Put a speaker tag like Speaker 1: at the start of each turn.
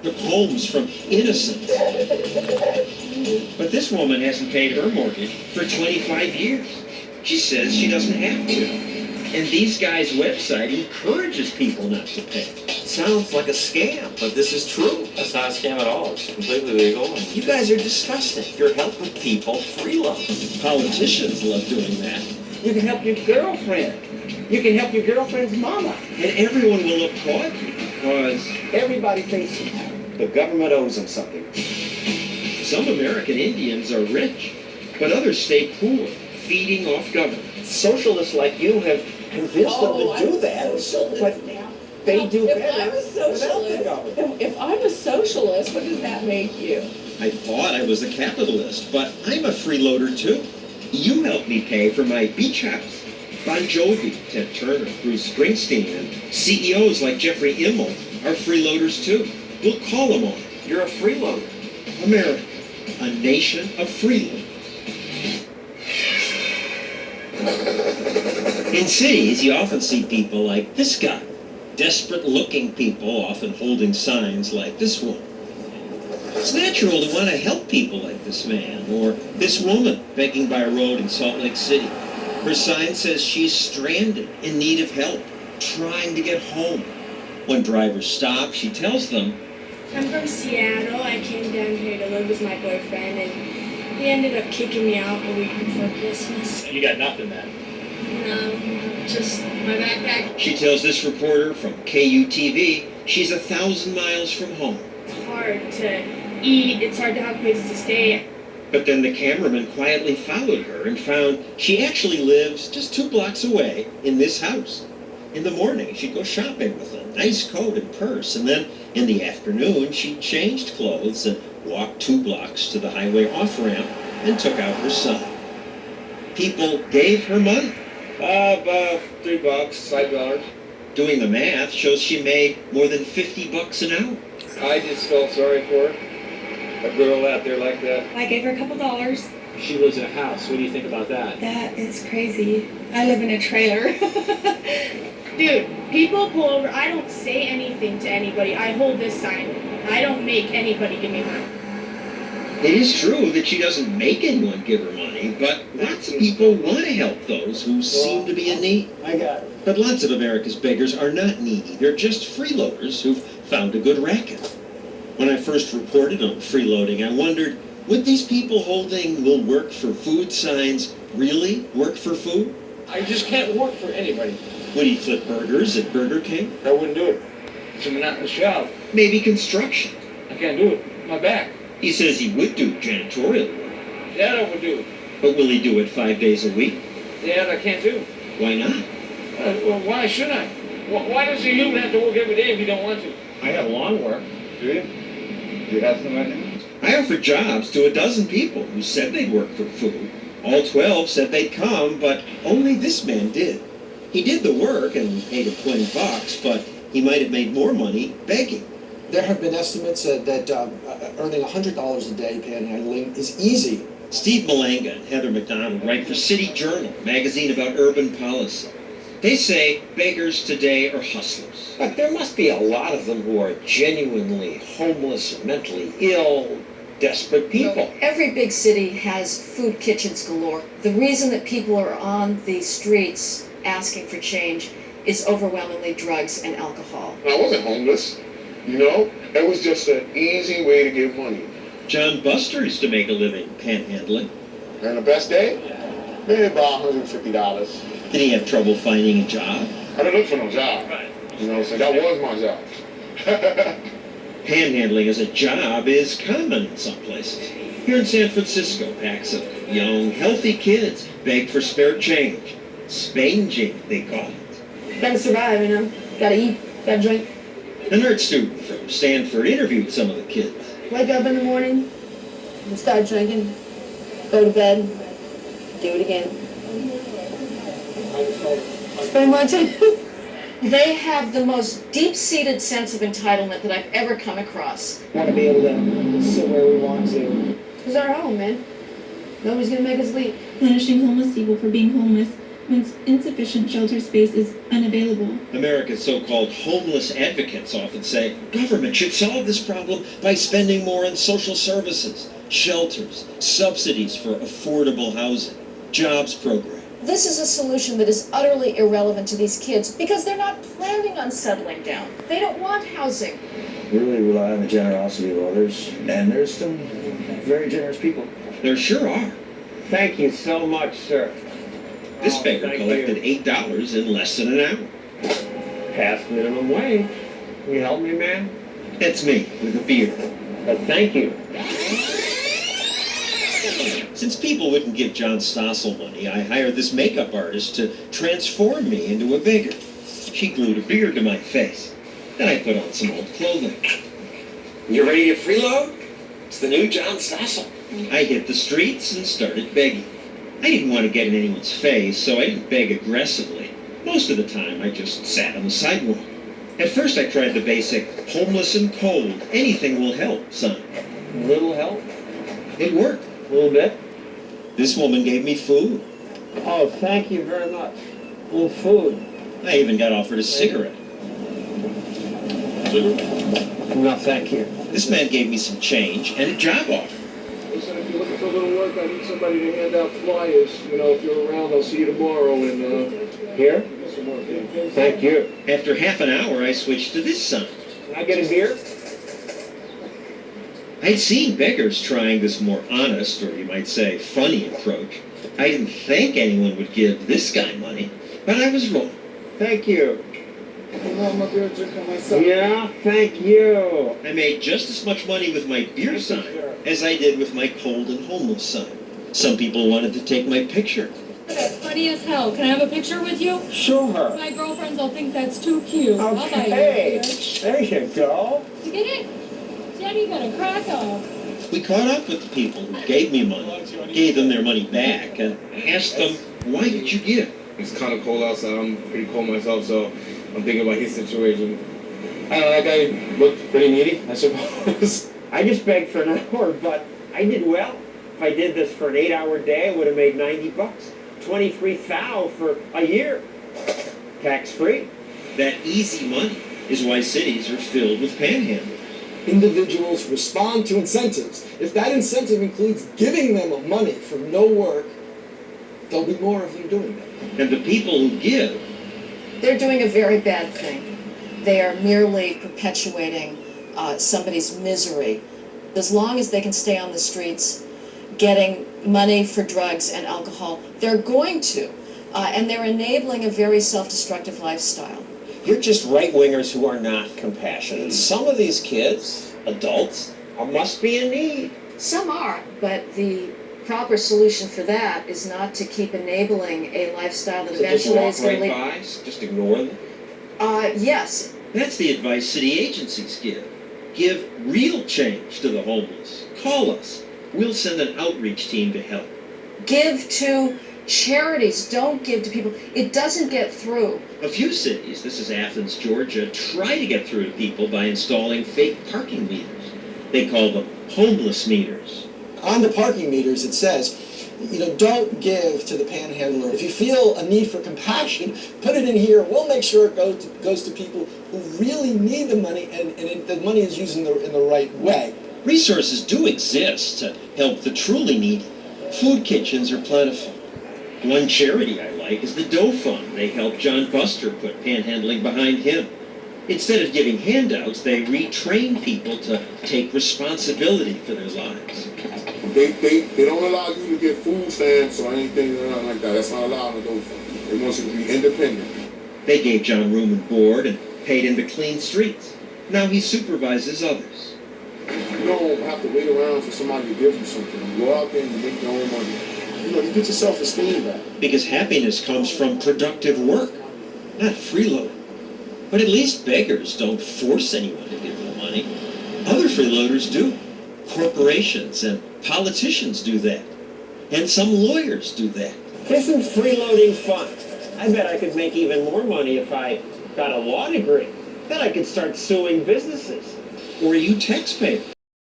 Speaker 1: took homes from innocents. But this woman hasn't paid her mortgage for 25 years. She says she doesn't have to. And these guys' website encourages people not to pay.
Speaker 2: Sounds like a scam, but this is true.
Speaker 3: That's not a scam at all. It's completely legal.
Speaker 2: You guys are disgusting. You're helping people freeload.
Speaker 1: Politicians love doing that.
Speaker 4: You can help your girlfriend. You can help your girlfriend's mama.
Speaker 1: And everyone will applaud you because
Speaker 4: everybody thinks the government owes them something.
Speaker 1: Some American Indians are rich, but others stay poor, feeding off government.
Speaker 4: Socialists like you have convinced them to do that, but they do better without the government.
Speaker 5: If I'm a socialist, what does that make you?
Speaker 1: I thought I was a capitalist, but I'm a freeloader too. You helped me pay for my beach house. Bon Jovi, Ted Turner, Bruce Springsteen, and CEOs like Jeffrey Immel are freeloaders too. We'll call them on.
Speaker 2: You're a freeloader.
Speaker 1: America, a nation of freeloaders. In cities, you often see people like this guy. Desperate-looking people, often holding signs like this one. It's natural to want to help people like this man, or this woman begging by a road in Salt Lake City. Her sign says she's stranded, in need of help, trying to get home. When drivers stop, she tells them,
Speaker 6: I'm from Seattle. I came down here to live with my boyfriend, and he ended up kicking me out a week before Christmas.
Speaker 3: You got nothing then?
Speaker 6: No, just my backpack.
Speaker 1: She tells this reporter from KUTV she's 1,000 miles from home.
Speaker 6: It's hard to eat. It's hard to have a place to stay.
Speaker 1: But then the cameraman quietly followed her and found she actually lives just 2 blocks away in this house. In the morning, she'd go shopping with a nice coat and purse, and then in the afternoon, she changed clothes and walked 2 blocks to the highway off-ramp and took out her son. People gave her money.
Speaker 4: About $3, $5.
Speaker 1: Doing the math shows she made more than $50 an hour.
Speaker 4: I just felt sorry for her. A girl out there like that.
Speaker 6: I gave her a couple dollars.
Speaker 3: She lives in a house. What do you think about that?
Speaker 6: That is crazy. I live in a trailer. Dude, people pull over. I don't say anything to anybody. I hold this sign. I don't make anybody give me money.
Speaker 1: It is true that she doesn't make anyone give her money, but lots of people want to help those who seem to be in need.
Speaker 4: I got it.
Speaker 1: But lots of America's beggars are not needy. They're just freeloaders who've found a good racket. When I first reported on freeloading, I wondered, would these people holding "will work for food" signs really work for food?
Speaker 4: I just can't work for anybody.
Speaker 1: Would he flip burgers at Burger King?
Speaker 4: I wouldn't do it. It's a monotonous job.
Speaker 1: Maybe construction.
Speaker 4: I can't do it. My back.
Speaker 1: He says he would do janitorial work.
Speaker 4: That I would do.
Speaker 1: But will he do it 5 days a week?
Speaker 4: That I can't do.
Speaker 1: Why not?
Speaker 4: Well, why should I? Why does a human have to work every day if he don't want to? I have lawn work. Do you? Do you have some right now?
Speaker 1: I offered jobs to 12 people who said they'd work for food. All 12 said they'd come, but only this man did. He did the work and paid him $20, but he might have made more money begging.
Speaker 7: There have been estimates that earning $100 a day panhandling is easy.
Speaker 1: Steve Malanga and Heather McDonald write for City Journal, a magazine about urban policy. They say beggars today are hustlers.
Speaker 4: But there must be a lot of them who are genuinely homeless, mentally ill, desperate people.
Speaker 8: Every big city has food kitchens galore. The reason that people are on the streets asking for change is overwhelmingly drugs and alcohol.
Speaker 9: I wasn't homeless, you know? It was just an easy way to get money.
Speaker 1: John Buster used to make a living panhandling.
Speaker 9: And the best day? Maybe about $150.
Speaker 1: Did he have trouble finding a job?
Speaker 9: I didn't look for no job. You know, so that was my job.
Speaker 1: Panhandling as a job is common in some places. Here in San Francisco, packs of young, healthy kids beg for spare change. Spanging, they call it.
Speaker 6: Gotta survive, you know. Gotta eat, gotta drink.
Speaker 1: An art student from Stanford interviewed some of the kids.
Speaker 6: Wake up in the morning and start drinking. Go to bed. Do it again. That's pretty much it.
Speaker 8: They have the most deep-seated sense of entitlement that I've ever come across.
Speaker 4: Want to be able to sit where we want to.
Speaker 6: It's our home, man. Nobody's gonna make us leave.
Speaker 10: Punishing homeless people for being homeless when insufficient shelter space is unavailable.
Speaker 1: America's so-called homeless advocates often say government should solve this problem by spending more on social services, shelters, subsidies for affordable housing, jobs programs.
Speaker 8: This is a solution that is utterly irrelevant to these kids because they're not planning on settling down. They don't want housing.
Speaker 11: We really rely on the generosity of others, and there's some very generous people.
Speaker 1: There sure are.
Speaker 4: Thank you so much, sir.
Speaker 1: This beggar
Speaker 4: thank
Speaker 1: collected
Speaker 4: you.
Speaker 1: $8 in less than an hour.
Speaker 4: Past minimum wage. Can you help me, man?
Speaker 1: That's me, with a beard.
Speaker 4: Thank you.
Speaker 1: Since people wouldn't give John Stossel money, I hired this makeup artist to transform me into a beggar. She glued a beard to my face. Then I put on some old clothing.
Speaker 2: You ready to freeload? It's the new John Stossel.
Speaker 1: I hit the streets and started begging. I didn't want to get in anyone's face, so I didn't beg aggressively. Most of the time, I just sat on the sidewalk. At first, I tried the basic, homeless and cold, anything will help, son.
Speaker 4: Little help?
Speaker 1: It worked.
Speaker 4: A little bit?
Speaker 1: This woman gave me food.
Speaker 4: Oh, thank you very much. A little food.
Speaker 1: I even got offered a cigarette.
Speaker 4: No, thank you.
Speaker 1: This man gave me some change and a job offer.
Speaker 9: Listen, if you're looking for a little work, I need somebody to hand out flyers. You know, if you're around, I'll see you tomorrow. And
Speaker 4: Here?
Speaker 9: some work. Yeah.
Speaker 4: Thank you.
Speaker 1: After half an hour, I switched to this sign.
Speaker 4: Can I get a beer?
Speaker 1: I'd seen beggars trying this more honest, or you might say funny approach. I didn't think anyone would give this guy money, but I was wrong.
Speaker 4: Thank you.
Speaker 9: You know, I'm a beer drinker myself.
Speaker 4: Yeah, thank you.
Speaker 1: I made just as much money with my beer sign as I did with my cold and homeless sign. Some people wanted to take my picture.
Speaker 12: That's funny as hell. Can I have a picture with you?
Speaker 4: Sure.
Speaker 12: My girlfriends will think that's too cute. I'll buy you
Speaker 4: Okay.
Speaker 12: a beer.
Speaker 4: There you go.
Speaker 12: You get it? Jenny got a crack up.
Speaker 1: We caught up with the people who gave me money, gave them their money back, and asked them, why did you give?
Speaker 13: It's kind of cold outside. I'm pretty cold myself, so I'm thinking about his situation. I don't know, that guy looked pretty needy, I suppose.
Speaker 4: I just begged for an hour, but I did well. If I did this for an 8-hour day, I would have made $90. $23,000 for a year. Tax-free.
Speaker 1: That easy money is why cities are filled with panhandlers.
Speaker 7: Individuals respond to incentives. If that incentive includes giving them money for no work, there'll be more of them doing that.
Speaker 1: And the people who give,
Speaker 8: They're doing a very bad thing. They are merely perpetuating somebody's misery. As long as they can stay on the streets getting money for drugs and alcohol, they're going to. And they're enabling a very self-destructive lifestyle.
Speaker 2: You're just right-wingers who are not compassionate. Some of these kids, adults,
Speaker 4: Must be in need.
Speaker 8: Some are, but the proper solution for that is not to keep enabling a lifestyle that
Speaker 1: to just
Speaker 8: eventually
Speaker 1: walk
Speaker 8: is going to
Speaker 1: right by, just ignore them.
Speaker 8: Yes.
Speaker 1: That's the advice city agencies give. Give real change to the homeless. Call us. We'll send an outreach team to help.
Speaker 8: Give to charities. Don't give to people. It doesn't get through.
Speaker 1: A few cities, this is Athens, Georgia, try to get through to people by installing fake parking meters. They call them homeless meters.
Speaker 7: On the parking meters, it says, don't give to the panhandler. If you feel a need for compassion, put it in here. We'll make sure it goes to people who really need the money, and the money is used in the right way.
Speaker 1: Resources do exist to help the truly needy. Food kitchens are plentiful. One charity I like is the Dough Fund. They helped John Buster put panhandling behind him. Instead of giving handouts, they retrain people to take responsibility for their lives.
Speaker 9: They don't allow you to get food stamps or anything like that. That's not allowed in the Dough Fund. They want you to be independent.
Speaker 1: They gave John room and board and paid him to clean streets. Now he supervises others.
Speaker 9: You don't have to wait around for somebody to give you something. You go out there and you make your own money. You get your self-esteem back.
Speaker 1: Because happiness comes from productive work, not freeloading. But at least beggars don't force anyone to give them money. Other freeloaders do. Corporations and politicians do that. And some lawyers do that.
Speaker 4: Isn't freeloading fun? I bet I could make even more money if I got a law degree. Then I could start suing businesses.
Speaker 1: Or you taxpayers.